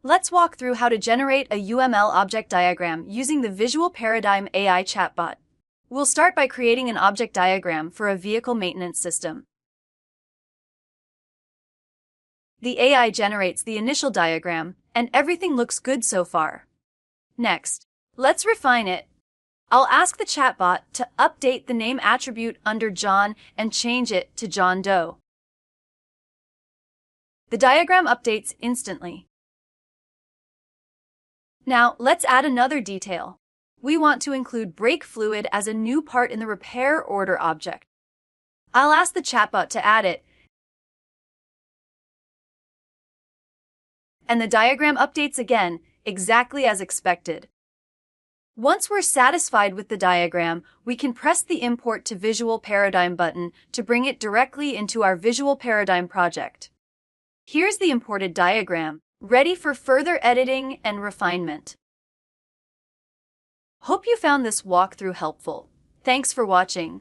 Let's walk through how to generate a UML object diagram using the Visual Paradigm AI Chatbot. We'll start by creating an object diagram for a vehicle maintenance system. The AI generates the initial diagram, and everything looks good so far. Next, let's refine it. I'll ask the chatbot to update the name attribute under John and change it to John Doe. The diagram updates instantly. Now, let's add another detail. We want to include brake fluid as a new part in the repair order object. I'll ask the chatbot to add it, and the diagram updates again, exactly as expected. Once we're satisfied with the diagram, we can press the Import to Visual Paradigm button to bring it directly into our Visual Paradigm project. Here's the imported diagram, ready for further editing and refinement. Hope you found this walkthrough helpful. Thanks for watching.